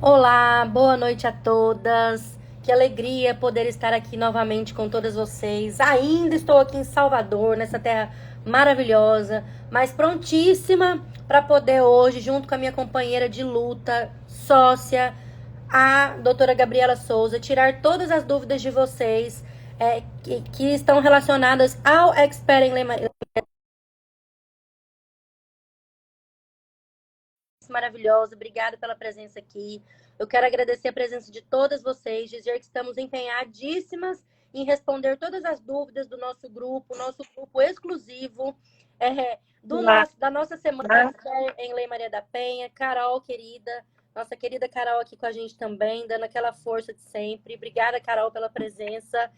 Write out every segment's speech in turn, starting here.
Olá, boa noite a todas. Que alegria poder estar aqui novamente com todas vocês. Ainda estou aqui em Salvador, nessa terra maravilhosa, mas prontíssima para poder hoje, junto com a minha companheira de luta, sócia, a doutora Gabriela Souza, tirar todas as dúvidas de vocês que estão relacionadas ao Expert em Lei maravilhosa. Obrigada pela presença aqui. Eu quero agradecer a presença de todas vocês, dizer que estamos empenhadíssimas em responder todas as dúvidas do nosso grupo exclusivo Olá, da nossa semana em Lei Maria da Penha. Carol, querida, nossa querida Carol aqui com a gente também, dando aquela força de sempre. Obrigada, Carol, pela presença.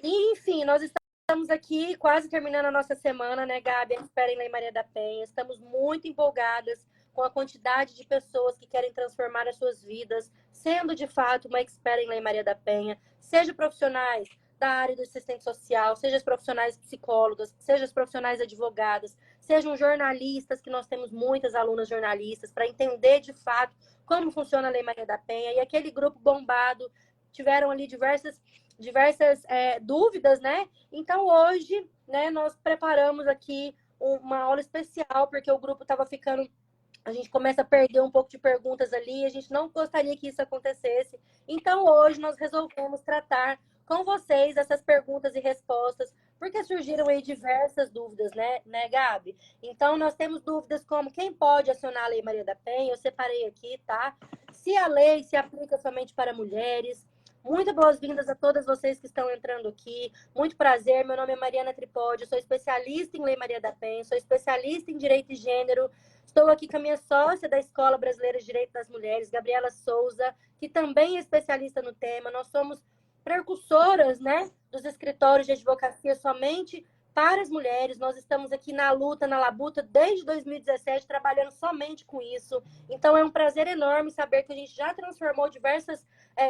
E, enfim, nós estamos aqui quase terminando a nossa semana, né, Gabi? Espera em Lei Maria da Penha. Estamos muito empolgadas com a quantidade de pessoas que querem transformar as suas vidas, sendo de fato uma expert em Lei Maria da Penha, seja profissionais da área do assistente social, seja profissionais psicólogas, seja profissionais advogadas, sejam jornalistas, que nós temos muitas alunas jornalistas, para entender de fato como funciona a Lei Maria da Penha. E aquele grupo bombado, tiveram ali diversas dúvidas, né? Então, hoje, né, nós preparamos aqui uma aula especial, porque o grupo estava ficando. A gente começa a perder um pouco de perguntas ali, a gente não gostaria que isso acontecesse. Então, hoje, nós resolvemos tratar com vocês essas perguntas e respostas, porque surgiram aí diversas dúvidas, né, Gabi? Então, nós temos dúvidas como quem pode acionar a Lei Maria da Penha, eu separei aqui, tá? Se a lei se aplica somente para mulheres. Muito boas-vindas a todas vocês que estão entrando aqui. Muito prazer, meu nome é Mariana Tripodi, sou especialista em Lei Maria da Penha, sou especialista em Direito e Gênero. Estou aqui com a minha sócia da Escola Brasileira de Direito das Mulheres, Gabriela Souza, que também é especialista no tema. Nós somos precursoras, né, dos escritórios de advocacia somente para as mulheres. Nós estamos aqui na luta, na labuta, desde 2017, trabalhando somente com isso. Então, é um prazer enorme saber que a gente já transformou diversas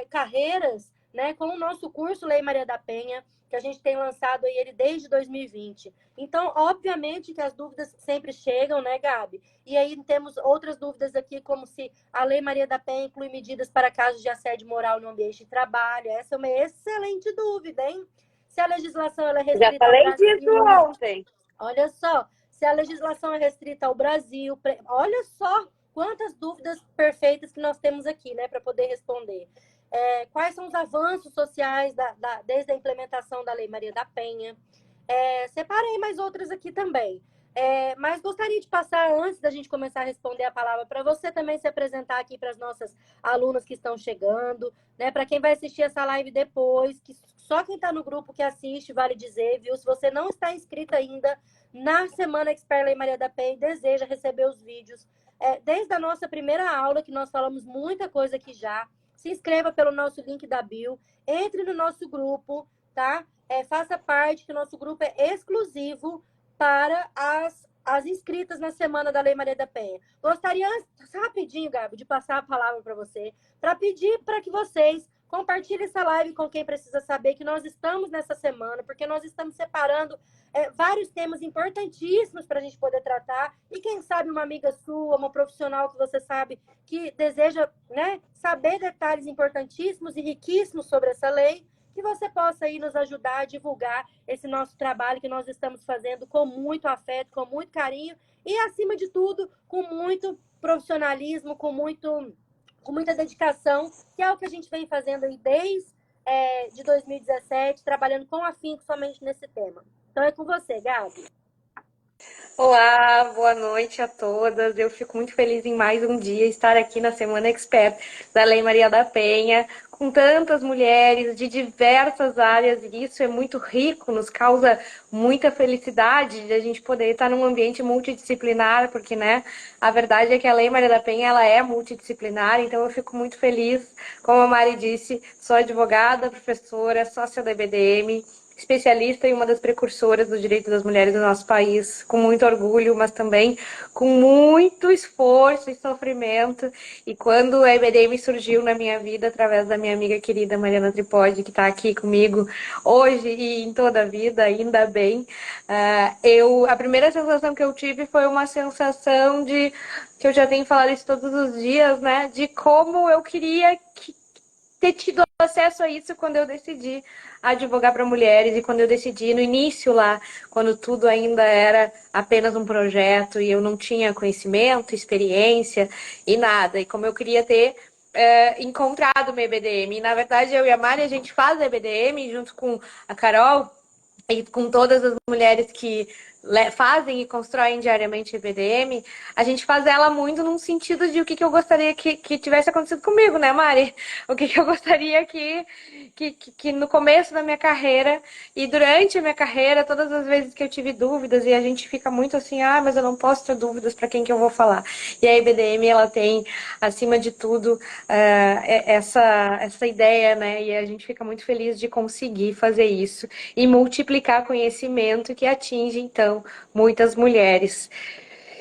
carreiras, né, com o nosso curso Lei Maria da Penha, que a gente tem lançado aí ele desde 2020. Então, obviamente que as dúvidas sempre chegam, né, Gabi? E aí temos outras dúvidas aqui, como se a Lei Maria da Penha inclui medidas para casos de assédio moral no ambiente de trabalho. Essa é uma excelente dúvida, hein? Se a legislação ela é já restrita ao falei disso Brasil, ontem. olha só, se a legislação é restrita ao Brasil, olha só quantas dúvidas perfeitas que nós temos aqui, né, para poder responder. Quais são os avanços sociais desde a implementação da Lei Maria da Penha? Separei mais outras aqui também. Mas gostaria de passar, antes da gente começar a responder a palavra, para você também se apresentar aqui para as nossas alunas que estão chegando, né? Para quem vai assistir essa live depois, que só quem está no grupo que assiste, vale dizer, viu? Se você não está inscrito ainda na Semana Expert Lei Maria da Penha e deseja receber os vídeos, desde a nossa primeira aula, que nós falamos muita coisa aqui já, se inscreva pelo nosso link da bio, entre no nosso grupo, tá? Faça parte, que o nosso grupo é exclusivo para as inscritas na Semana da Lei Maria da Penha. Gostaria, rapidinho, Gabi, de passar a palavra para você, para pedir para que vocês compartilhem essa live com quem precisa saber que nós estamos nessa semana, porque nós estamos separando vários temas importantíssimos para a gente poder tratar, e quem sabe uma amiga sua, uma profissional que você sabe que deseja, né, saber detalhes importantíssimos e riquíssimos sobre essa lei, que você possa aí nos ajudar a divulgar esse nosso trabalho que nós estamos fazendo com muito afeto, com muito carinho e, acima de tudo, com muito profissionalismo, com muita dedicação, que é o que a gente vem fazendo aí desde de 2017, trabalhando com afinco somente nesse tema. Então é com você, Gabi. Olá, boa noite a todas. Eu fico muito feliz em mais um dia estar aqui na Semana Expert da Lei Maria da Penha, com tantas mulheres de diversas áreas, e isso é muito rico, nos causa muita felicidade de a gente poder estar num ambiente multidisciplinar, porque, né, a verdade é que a Lei Maria da Penha, ela é multidisciplinar, então eu fico muito feliz, como a Mari disse, sou advogada, professora, sócia da EBDM, especialista e uma das precursoras do direito das mulheres do nosso país, com muito orgulho, mas também com muito esforço e sofrimento. E quando a EBDM surgiu na minha vida, através da minha amiga querida Mariana Tripodi, que está aqui comigo hoje e em toda a vida, ainda bem, a primeira sensação que eu tive foi uma sensação de, que eu já tenho falado isso todos os dias, né, de como eu queria ter tido acesso a isso quando eu decidi advogar para mulheres e quando eu decidi no início lá, quando tudo ainda era apenas um projeto e eu não tinha conhecimento, experiência e nada. E como eu queria ter encontrado uma EBDM. E, na verdade, eu e a Mari, a gente faz a EBDM junto com a Carol e com todas as mulheres que fazem e constroem diariamente EBDM, a gente faz ela muito num sentido de o que eu gostaria que tivesse acontecido comigo, né, Mari? O que eu gostaria que no começo da minha carreira e durante a minha carreira, todas as vezes que eu tive dúvidas, e a gente fica muito assim, mas eu não posso ter dúvidas, para quem que eu vou falar? E a EBDM, ela tem, acima de tudo, essa ideia, né? E a gente fica muito feliz de conseguir fazer isso e multiplicar conhecimento que atinge, então, muitas mulheres.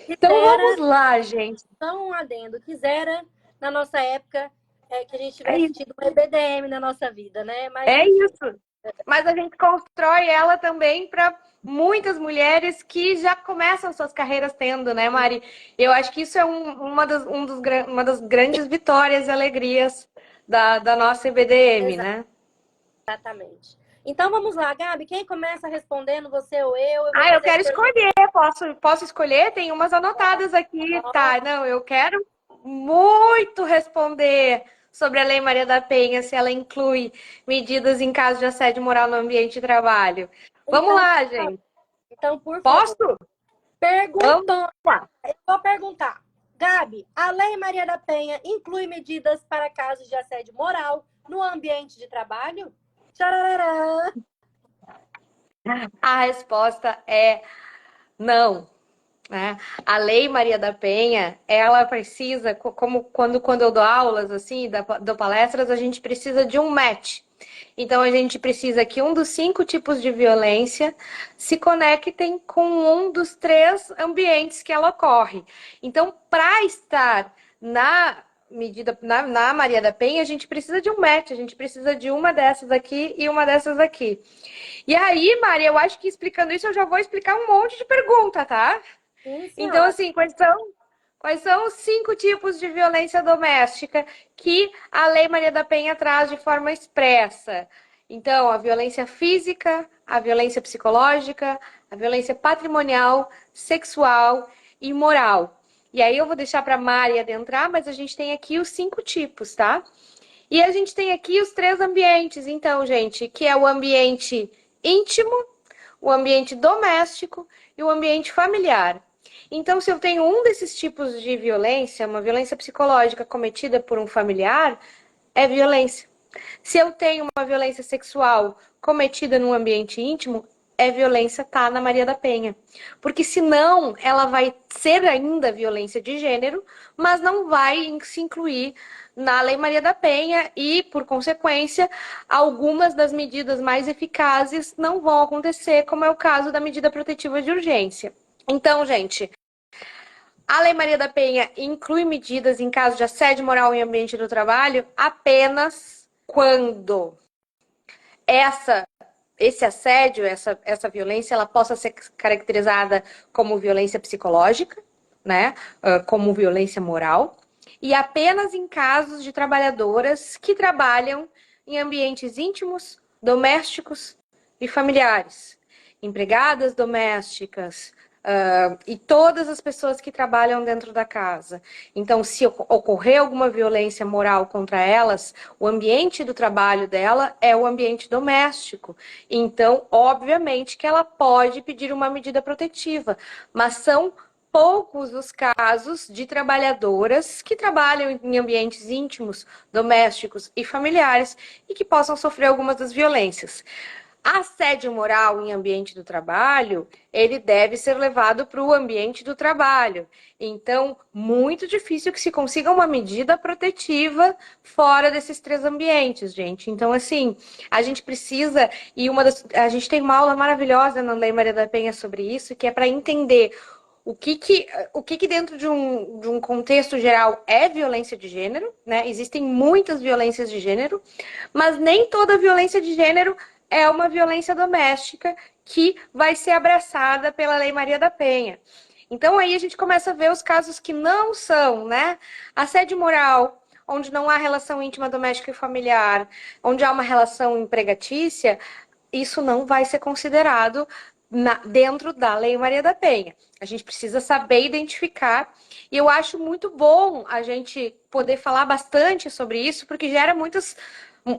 Então vamos lá, gente. Então, um adendo. Quisera, na nossa época, que a gente tivesse tido um EBDM na nossa vida, né? Mas, isso. Mas a gente constrói ela também para muitas mulheres que já começam suas carreiras tendo, né, Mari? Eu acho que isso é uma das grandes vitórias e alegrias da nossa EBDM, né? Exatamente. Então vamos lá, Gabi. Quem começa respondendo, você ou eu? Eu quero escolher. Posso escolher? Tem umas anotadas aqui, tá? Não, eu quero muito responder sobre a Lei Maria da Penha, se ela inclui medidas em caso de assédio moral no ambiente de trabalho. Vamos lá, gente. Então, por favor. Posso? Perguntou. Eu vou perguntar. Gabi, a Lei Maria da Penha inclui medidas para casos de assédio moral no ambiente de trabalho? Tcharará. A resposta é não. Né? A Lei Maria da Penha, ela precisa, como quando eu dou aulas, assim, dou palestras, a gente precisa de um match. Então, a gente precisa que um dos 5 tipos de violência se conectem com um dos 3 ambientes que ela ocorre. Então, para estar na Maria da Penha, a gente precisa de um match, a gente precisa de uma dessas aqui e uma dessas aqui. E aí, Maria, eu acho que explicando isso, eu já vou explicar um monte de pergunta, tá? Então, assim, quais são os 5 tipos de violência doméstica que a Lei Maria da Penha traz de forma expressa? Então, a violência física, a violência psicológica, a violência patrimonial, sexual e moral. E aí eu vou deixar para a Mari adentrar, mas a gente tem aqui os 5 tipos, tá? E a gente tem aqui os 3 ambientes, então, gente, que é o ambiente íntimo, o ambiente doméstico e o ambiente familiar. Então, se eu tenho um desses tipos de violência, uma violência psicológica cometida por um familiar, é violência. Se eu tenho uma violência sexual cometida num ambiente íntimo, é violência, tá na Maria da Penha. Porque senão ela vai ser ainda violência de gênero, mas não vai se incluir na Lei Maria da Penha e, por consequência, algumas das medidas mais eficazes não vão acontecer, como é o caso da medida protetiva de urgência. Então, gente, a Lei Maria da Penha inclui medidas em caso de assédio moral em ambiente do trabalho apenas quando esse assédio, essa violência, ela possa ser caracterizada como violência psicológica, né? Como violência moral, e apenas em casos de trabalhadoras que trabalham em ambientes íntimos, domésticos e familiares. Empregadas domésticas, e todas as pessoas que trabalham dentro da casa. Então, se ocorrer alguma violência moral contra elas, o ambiente do trabalho dela é o ambiente doméstico. Então, obviamente que ela pode pedir uma medida protetiva, mas são poucos os casos de trabalhadoras que trabalham em ambientes íntimos, domésticos e familiares e que possam sofrer algumas das violências. Assédio moral em ambiente do trabalho, ele deve ser levado para o ambiente do trabalho. Então, muito difícil que se consiga uma medida protetiva fora desses três ambientes, gente. Então, assim, a gente precisa, a gente tem uma aula maravilhosa na Lei Maria da Penha sobre isso, que é para entender o que dentro de um contexto geral é violência de gênero, né? Existem muitas violências de gênero, mas nem toda violência de gênero é uma violência doméstica que vai ser abraçada pela Lei Maria da Penha. Então aí a gente começa a ver os casos que não são, né? Assédio moral, onde não há relação íntima doméstica e familiar, onde há uma relação empregatícia, isso não vai ser considerado dentro da Lei Maria da Penha. A gente precisa saber identificar, e eu acho muito bom a gente poder falar bastante sobre isso, porque gera muitas.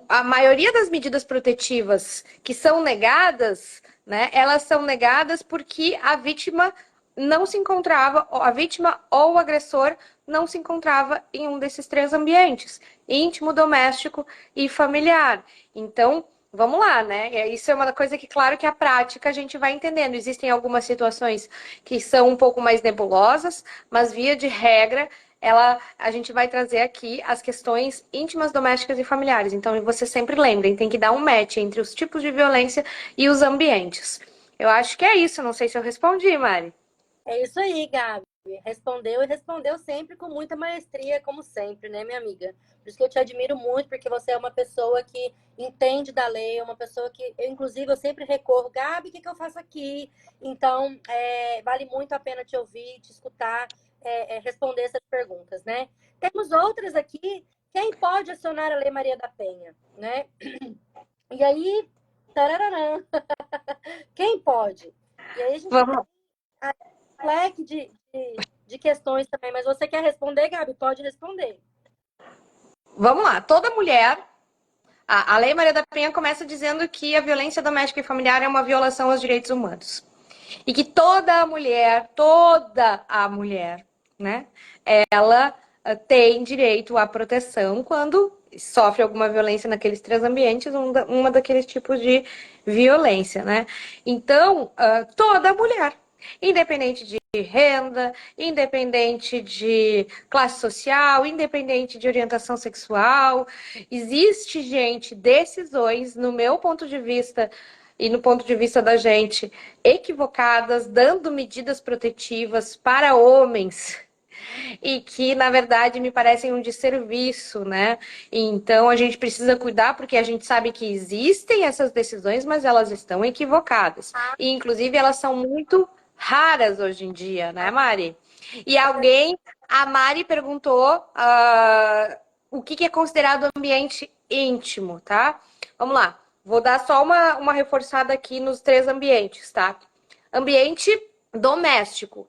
A maioria das medidas protetivas que são negadas, né, elas são negadas porque a vítima não se encontrava, a vítima ou o agressor não se encontrava em um desses três ambientes, íntimo, doméstico e familiar. Então, vamos lá, né? Isso é uma coisa que, claro, que a prática a gente vai entendendo. Existem algumas situações que são um pouco mais nebulosas, mas via de regra, a gente vai trazer aqui as questões íntimas, domésticas e familiares. Então, vocês sempre lembrem, tem que dar um match entre os tipos de violência e os ambientes. Eu acho que é isso. Não sei se eu respondi, Mari. É isso aí, Gabi. Respondeu e respondeu sempre com muita maestria, como sempre, né, minha amiga? Por isso que eu te admiro muito, porque você é uma pessoa que entende da lei, uma pessoa que, inclusive, eu sempre recorro, Gabi, o que eu faço aqui? Então, vale muito a pena te ouvir, te escutar, responder essas perguntas, né? Temos outras aqui. Quem pode acionar a Lei Maria da Penha, né? E aí, tarararã, quem pode? E aí a gente tem Vamos, leque de questões também, mas você quer responder, Gabi? Pode responder. vamos lá. Toda mulher. A Lei Maria da Penha começa dizendo que a violência doméstica e familiar é uma violação aos direitos humanos. E que toda a mulher, né, ela tem direito à proteção quando sofre alguma violência naqueles três ambientes, uma daqueles tipos de violência, né? Então, toda mulher, independente de renda, independente de classe social, independente de orientação sexual, existe, gente, decisões, no meu ponto de vista e no ponto de vista da gente, equivocadas, dando medidas protetivas para homens e que, na verdade, me parecem um desserviço, né? Então, a gente precisa cuidar porque a gente sabe que existem essas decisões, mas elas estão equivocadas. E, inclusive, elas são muito raras hoje em dia, né, Mari? E a Mari perguntou o que é considerado ambiente íntimo, tá? Vamos lá. Vou dar só uma reforçada aqui nos três ambientes, tá? Ambiente doméstico.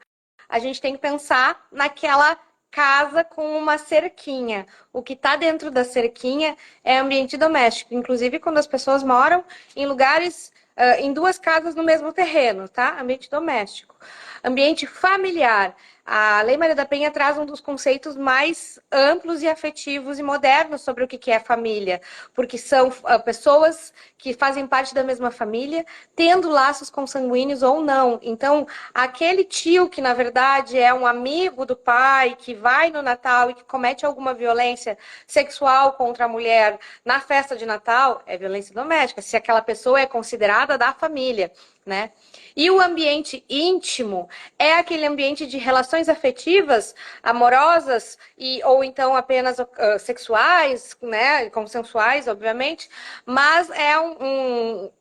A gente tem que pensar naquela casa com uma cerquinha. O que está dentro da cerquinha é ambiente doméstico. Inclusive, quando as pessoas moram em lugares, em duas casas no mesmo terreno, tá? Ambiente doméstico. Ambiente familiar. A Lei Maria da Penha traz um dos conceitos mais amplos e afetivos e modernos sobre o que é família, porque são pessoas que fazem parte da mesma família, tendo laços consanguíneos ou não. Então, aquele tio que, na verdade, é um amigo do pai, que vai no Natal e que comete alguma violência sexual contra a mulher na festa de Natal, é violência doméstica, se aquela pessoa é considerada da família, né? E o ambiente íntimo é aquele ambiente de relações afetivas, amorosas, ou então apenas sexuais, né? Consensuais, obviamente, mas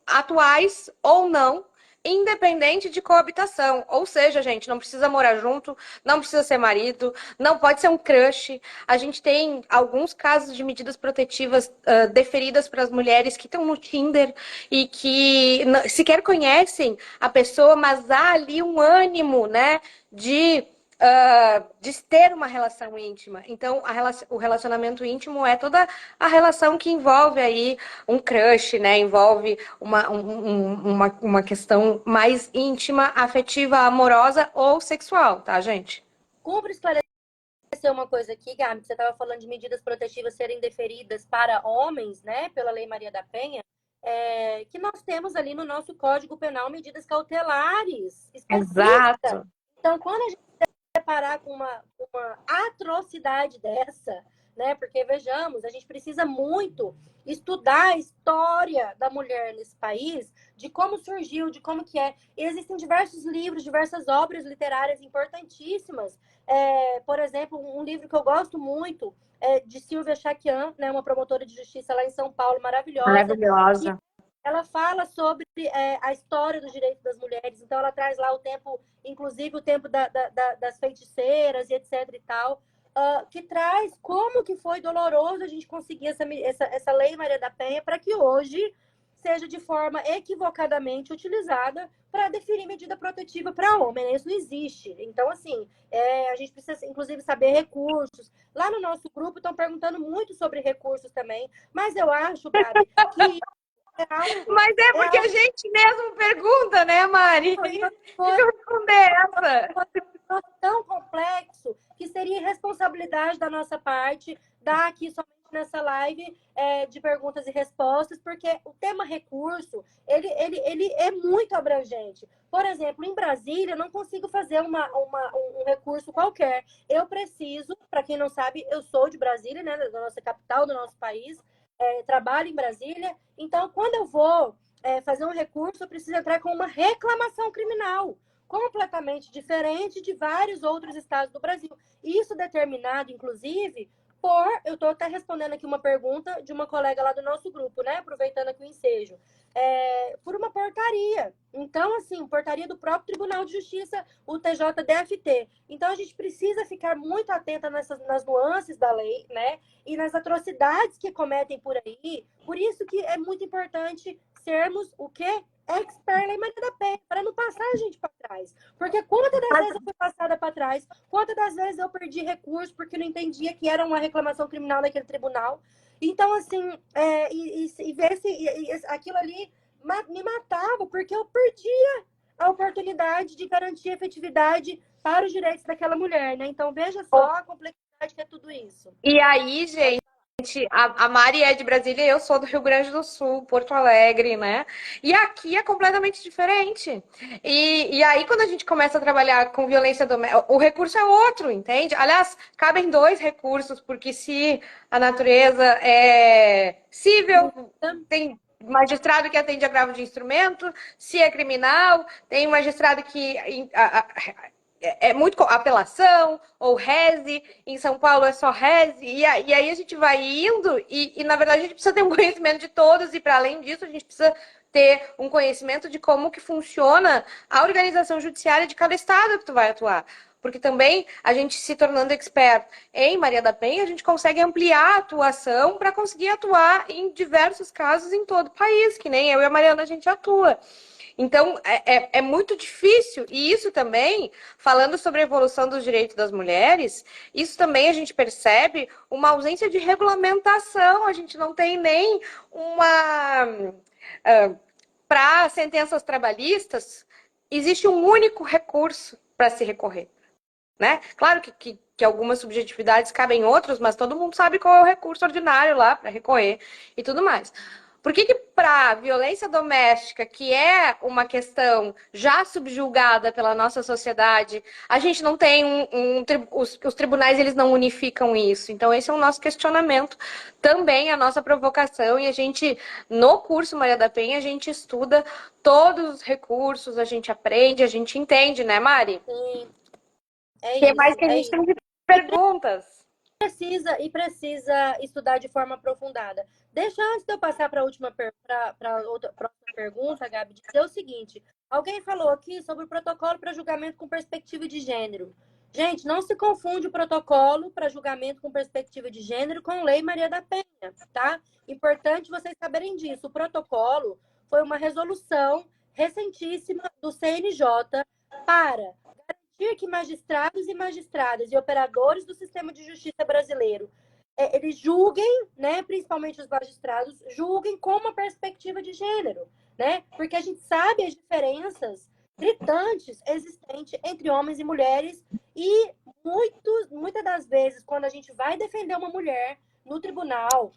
atuais ou não, independente de coabitação. Ou seja, gente, não precisa morar junto, não precisa ser marido, não pode ser um crush. A gente tem alguns casos de medidas protetivas deferidas para as mulheres que estão no Tinder e que sequer conhecem a pessoa, mas há ali um ânimo, né, de ter uma relação íntima. Então, o relacionamento íntimo é toda a relação que envolve aí um crush, né? Envolve uma questão mais íntima, afetiva, amorosa ou sexual, tá, gente? Cumpre esclarecer uma coisa aqui, Gabi, que você estava falando de medidas protetivas serem deferidas para homens, né, pela Lei Maria da Penha. que nós temos ali no nosso Código Penal medidas cautelares específicas. Exato. Então, quando a gente se deparar com uma atrocidade dessa, né? Porque, vejamos, a gente precisa muito estudar a história da mulher nesse país, de como surgiu, de como que é. E existem diversos livros, diversas obras literárias importantíssimas. Por exemplo, um livro que eu gosto muito é de Silvia Chaquian, né? Uma promotora de justiça lá em São Paulo, maravilhosa. Maravilhosa. Ela fala sobre a história dos direitos das mulheres, então ela traz lá o tempo, inclusive o tempo das feiticeiras e etc e tal, que traz como que foi doloroso a gente conseguir essa lei Maria da Penha para que hoje seja de forma equivocadamente utilizada para definir medida protetiva para homem. Isso não existe. Então, assim, a gente precisa, inclusive, saber recursos. Lá no nosso grupo estão perguntando muito sobre recursos também, mas eu acho, Gabi, que mas é porque a gente mesmo pergunta, né, Mari? Que responder essa? Tão complexo que seria irresponsabilidade da nossa parte dar aqui somente nessa live de perguntas e respostas, porque o tema recurso, ele é muito abrangente. Por exemplo, em Brasília, eu não consigo fazer um recurso qualquer. Eu preciso, para quem não sabe, eu sou de Brasília, né, da nossa capital, do nosso país, trabalho em Brasília. Então, quando eu vou fazer um recurso, eu preciso entrar com uma reclamação criminal, completamente diferente de vários outros estados do Brasil. Isso determinado, inclusive, eu estou até respondendo aqui uma pergunta de uma colega lá do nosso grupo, né? Aproveitando aqui o ensejo. Por uma portaria. Então, assim, portaria do próprio Tribunal de Justiça, o TJDFT. Então, a gente precisa ficar muito atenta nas nuances da lei, né? E nas atrocidades que cometem por aí. Por isso que é muito importante sermos o quê? Expert Lei Maria da Penha, para não passar a gente para trás. Porque quantas das vezes eu fui passada para trás, quantas das vezes eu perdi recurso porque não entendia que era uma reclamação criminal naquele tribunal. Então, assim, ver se aquilo ali me matava, porque eu perdia a oportunidade de garantir efetividade para os direitos daquela mulher, né? Então, veja só a complexidade que é tudo isso. E aí, gente, a Mari é de Brasília e eu sou do Rio Grande do Sul, Porto Alegre, né? E aqui é completamente diferente. E aí, quando a gente começa a trabalhar com violência doméstica, o recurso é outro, entende? Aliás, cabem dois recursos, porque se a natureza é civil, tem magistrado que atende agravo de instrumento, se é criminal, tem magistrado que é muito apelação ou reze, em São Paulo é só reze, e aí a gente vai indo e na verdade a gente precisa ter um conhecimento de todos e para além disso a gente precisa ter um conhecimento de como que funciona a organização judiciária de cada estado que tu vai atuar. Porque também a gente se tornando expert em Maria da Penha, a gente consegue ampliar a atuação para conseguir atuar em diversos casos em todo o país, que nem eu e a Mariana a gente atua. Então, é muito difícil. E isso também, falando sobre a evolução dos direitos das mulheres, isso também a gente percebe uma ausência de regulamentação. A gente não tem nem uma... para sentenças trabalhistas, existe um único recurso para se recorrer. Né? Claro que algumas subjetividades cabem em outros, mas todo mundo sabe qual é o recurso ordinário lá para recorrer e tudo mais. Por que para violência doméstica, que é uma questão já subjugada pela nossa sociedade, a gente não tem os tribunais eles não unificam isso? Então esse é o nosso questionamento, também a nossa provocação, e a gente, no curso Maria da Penha, a gente estuda todos os recursos, a gente aprende, a gente entende, né, Mari? Sim. O que mais que a gente tem de perguntas? Precisa estudar de forma aprofundada. Deixa antes de eu passar para a última próxima pergunta, Gabi, dizer o seguinte: alguém falou aqui sobre o protocolo para julgamento com perspectiva de gênero. Gente, não se confunde o protocolo para julgamento com perspectiva de gênero com Lei Maria da Penha, tá? Importante vocês saberem disso. O protocolo foi uma resolução recentíssima do CNJ para que magistrados e magistradas e operadores do sistema de justiça brasileiro eles julguem, né, principalmente os magistrados, julguem com uma perspectiva de gênero, né? Porque a gente sabe as diferenças gritantes existentes entre homens e mulheres e muitas das vezes, quando a gente vai defender uma mulher no tribunal,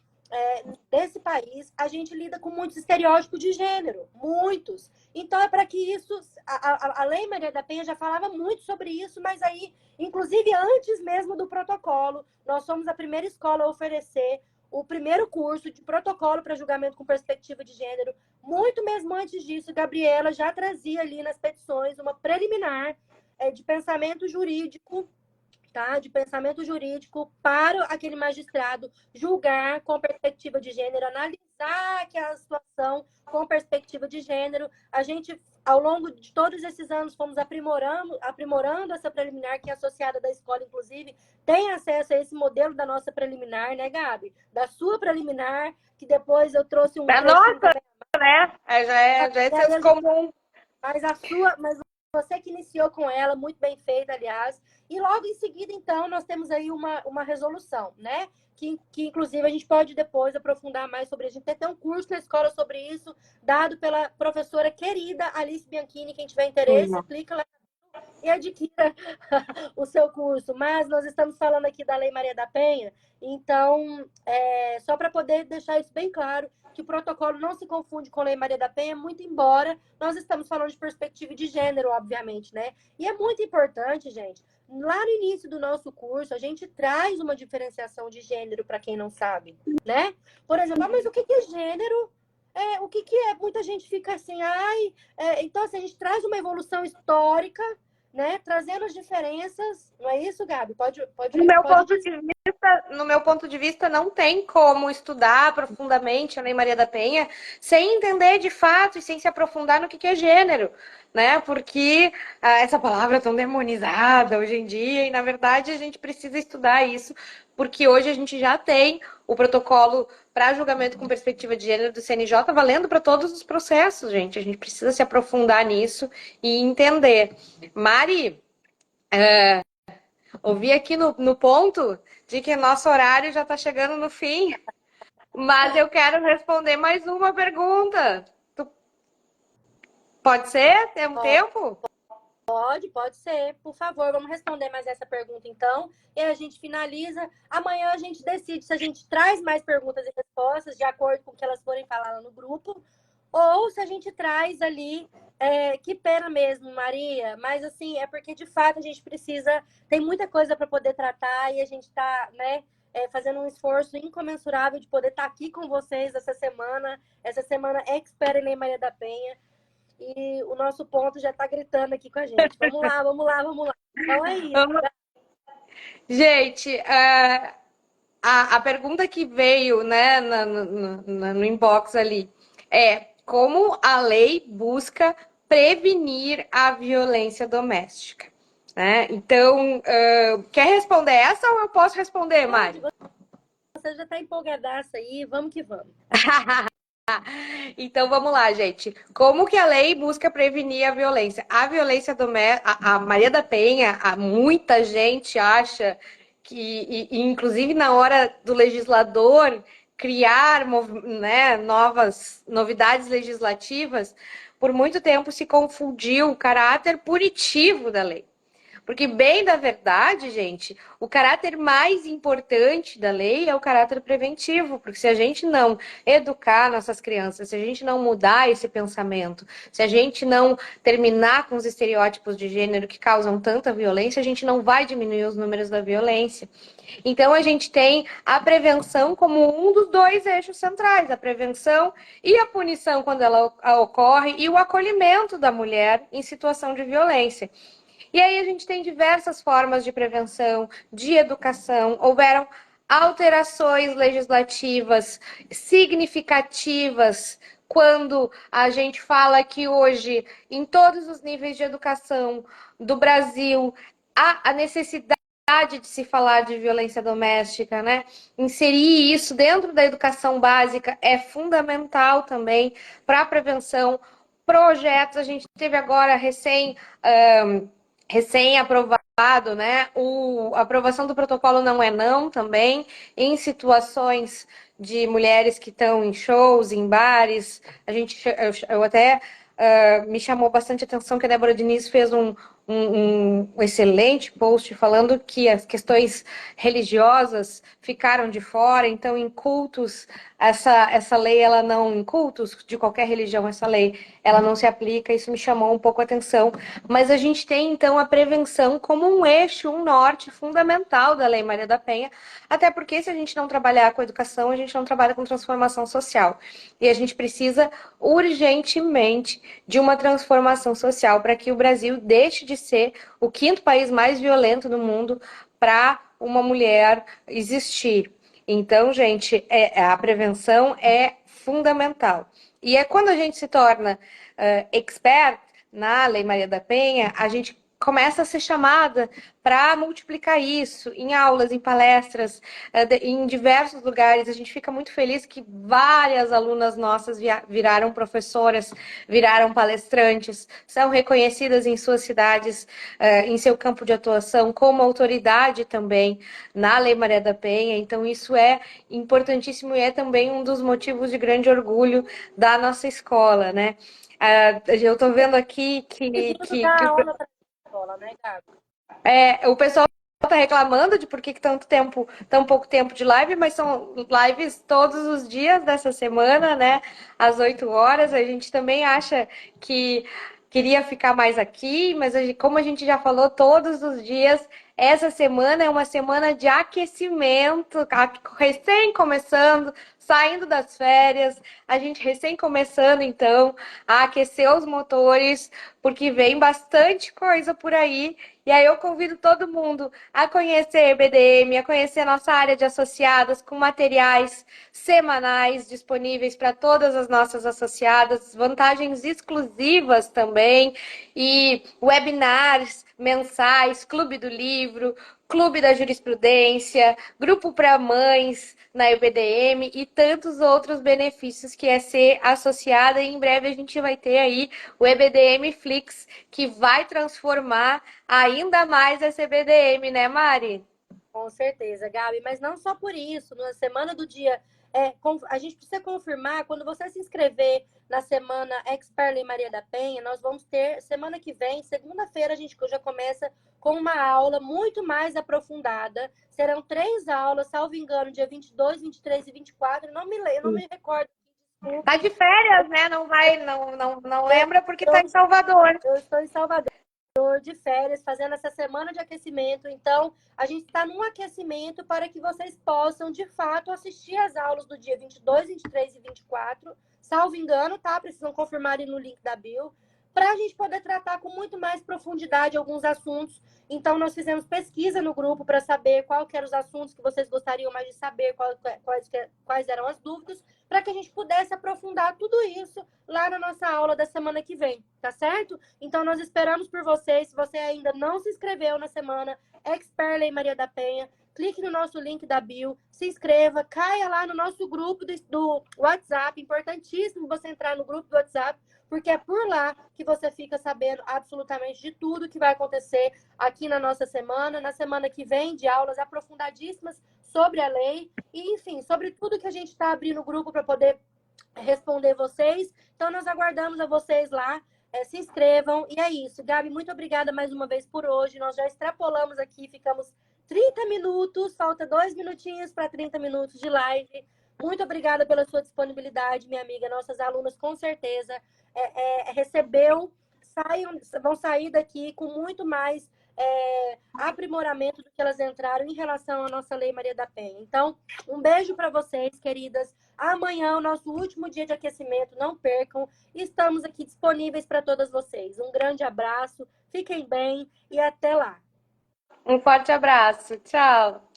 desse país, a gente lida com muitos estereótipos de gênero, muitos. Então, é para que isso... A Lei Maria da Penha já falava muito sobre isso, mas aí, inclusive antes mesmo do protocolo, nós somos a primeira escola a oferecer o primeiro curso de protocolo para julgamento com perspectiva de gênero. Muito mesmo antes disso, Gabriela já trazia ali nas petições uma preliminar de pensamento jurídico, tá? De pensamento jurídico para aquele magistrado julgar com perspectiva de gênero, analisar aquela situação com perspectiva de gênero. A gente, ao longo de todos esses anos, fomos aprimorando essa preliminar, que é associada da escola, inclusive, tem acesso a esse modelo da nossa preliminar, né, Gabi? Da sua preliminar, que depois eu trouxe um... É nossa, né? Já é senso comum. Mas você que iniciou com ela, muito bem feita, aliás. E logo em seguida, então, nós temos aí uma resolução, né? Que inclusive, a gente pode depois aprofundar mais sobre isso. A gente tem até um curso na escola sobre isso, dado pela professora querida Alice Bianchini. Quem tiver interesse, clica lá e adquira o seu curso. Mas nós estamos falando aqui da Lei Maria da Penha, então, só para poder deixar isso bem claro, que o protocolo não se confunde com a Lei Maria da Penha, muito embora nós estamos falando de perspectiva de gênero, obviamente, né? E é muito importante, gente, lá no início do nosso curso, a gente traz uma diferenciação de gênero para quem não sabe, né? Por exemplo, mas o que é gênero? O que é? Muita gente fica assim, então assim, a gente traz uma evolução histórica, né? Trazendo as diferenças, não é isso, Gabi? Pode no meu ponto de vista, não tem como estudar profundamente a Lei Maria da Penha sem entender de fato e sem se aprofundar no que é gênero, né? Porque essa palavra é tão demonizada hoje em dia, e na verdade a gente precisa estudar isso, porque hoje a gente já tem o protocolo para julgamento com perspectiva de gênero do CNJ valendo para todos os processos, gente. A gente precisa se aprofundar nisso e entender. Mari, ouvi aqui no ponto de que nosso horário já está chegando no fim, mas eu quero responder mais uma pergunta. Pode ser? Temos tempo? Pode ser. Por favor, vamos responder mais essa pergunta, então. E a gente finaliza. Amanhã a gente decide se a gente traz mais perguntas e respostas, de acordo com o que elas forem falar lá no grupo, ou se a gente traz ali. Que pena mesmo, Maria. Mas, assim, é porque, de fato, a gente precisa... Tem muita coisa para poder tratar e a gente está, né, fazendo um esforço incomensurável de poder estar aqui com vocês essa semana. Essa semana Expert em Lei Maria da Penha. E o nosso ponto já está gritando aqui com a gente. Vamos lá, vamos lá, vamos lá. Então é isso. Gente, a pergunta que veio, né, no inbox ali é como a lei busca prevenir a violência doméstica, né? Então, quer responder essa ou eu posso responder, Mari? Você já está empolgadaça aí, vamos que vamos. Então vamos lá, gente. Como que a lei busca prevenir a violência? A violência doméstica, a Maria da Penha, muita gente acha que, inclusive na hora do legislador criar, né, novas novidades legislativas, por muito tempo se confundiu o caráter punitivo da lei. Porque, bem da verdade, gente, o caráter mais importante da lei é o caráter preventivo. Porque se a gente não educar nossas crianças, se a gente não mudar esse pensamento, se a gente não terminar com os estereótipos de gênero que causam tanta violência, a gente não vai diminuir os números da violência. Então, a gente tem a prevenção como um dos dois eixos centrais, a prevenção e a punição quando ela ocorre, e o acolhimento da mulher em situação de violência. E aí a gente tem diversas formas de prevenção, de educação. Houveram alterações legislativas significativas quando a gente fala que hoje, em todos os níveis de educação do Brasil, há a necessidade de se falar de violência doméstica, né? Inserir isso dentro da educação básica é fundamental também para a prevenção. Projetos, a gente teve agora recém-aprovado, né? A aprovação do protocolo não é não também, em situações de mulheres que estão em shows, em bares. Eu até me chamou bastante atenção que a Débora Diniz fez um excelente post falando que as questões religiosas ficaram de fora, então em cultos essa lei ela não, em cultos de qualquer religião essa lei ela não se aplica, isso me chamou um pouco a atenção, mas a gente tem então a prevenção como um eixo, um norte fundamental da Lei Maria da Penha, até porque se a gente não trabalhar com educação, a gente não trabalha com transformação social, e a gente precisa urgentemente de uma transformação social para que o Brasil deixe de ser o quinto país mais violento do mundo para uma mulher existir. Então, gente, a prevenção é fundamental. E é quando a gente se torna expert na Lei Maria da Penha, a gente começa a ser chamada para multiplicar isso em aulas, em palestras, em diversos lugares. A gente fica muito feliz que várias alunas nossas viraram professoras, viraram palestrantes, são reconhecidas em suas cidades, em seu campo de atuação, como autoridade também na Lei Maria da Penha. Então, isso é importantíssimo e é também um dos motivos de grande orgulho da nossa escola, né? Eu estou vendo aqui Vindo da aula para a escola, né, Gabi? o pessoal está reclamando de por que tanto tempo, tão pouco tempo de live, mas são lives todos os dias dessa semana, né? Às 8 horas. A gente também acha que queria ficar mais aqui, mas como a gente já falou todos os dias, essa semana é uma semana de aquecimento, recém começando, saindo das férias, a gente recém começando então a aquecer os motores, porque vem bastante coisa por aí. E aí eu convido todo mundo a conhecer BDM, a conhecer a nossa área de associadas com materiais semanais disponíveis para todas as nossas associadas, vantagens exclusivas também, e webinars mensais, Clube do Livro, Clube da Jurisprudência, grupo para mães na EBDM e tantos outros benefícios que é ser associada. E em breve a gente vai ter aí o EBDM Flix, que vai transformar ainda mais essa EBDM, né, Mari? Com certeza, Gabi, mas não só por isso. Na semana do dia, a gente precisa confirmar, quando você se inscrever na semana Expert Lei Maria da Penha, nós vamos ter, semana que vem, segunda-feira, a gente já começa com uma aula muito mais aprofundada. Serão 3 aulas, salvo engano, dia 22, 23 e 24. Não me recordo. Tá de férias, né? Não vai, não lembra porque tá em Salvador. Eu estou em Salvador de férias, fazendo essa semana de aquecimento. Então, a gente está num aquecimento para que vocês possam, de fato, assistir às aulas do dia 22, 23 e 24. Salvo engano, tá? Precisam confirmar aí no link da bio, para a gente poder tratar com muito mais profundidade alguns assuntos. Então, nós fizemos pesquisa no grupo para saber qual que eram os assuntos que vocês gostariam mais de saber, quais eram as dúvidas, para que a gente pudesse aprofundar tudo isso lá na nossa aula da semana que vem, tá certo? Então, nós esperamos por vocês. Se você ainda não se inscreveu na semana Expert Lei Maria da Penha, clique no nosso link da bio, se inscreva, caia lá no nosso grupo do WhatsApp. Importantíssimo você entrar no grupo do WhatsApp, porque é por lá que você fica sabendo absolutamente de tudo que vai acontecer aqui na nossa semana, na semana que vem, de aulas aprofundadíssimas sobre a lei e, enfim, sobre tudo que a gente está abrindo o grupo para poder responder vocês. Então, nós aguardamos a vocês lá. Se inscrevam. E é isso. Gabi, muito obrigada mais uma vez por hoje. Nós já extrapolamos aqui, ficamos 30 minutos, falta 2 minutinhos para 30 minutos de live. Muito obrigada pela sua disponibilidade, minha amiga. Nossas alunas, com certeza, vão sair daqui com muito mais aprimoramento do que elas entraram em relação à nossa Lei Maria da Penha. Então, um beijo para vocês, queridas. Amanhã é o nosso último dia de aquecimento, não percam. Estamos aqui disponíveis para todas vocês. Um grande abraço, fiquem bem e até lá. Um forte abraço. Tchau.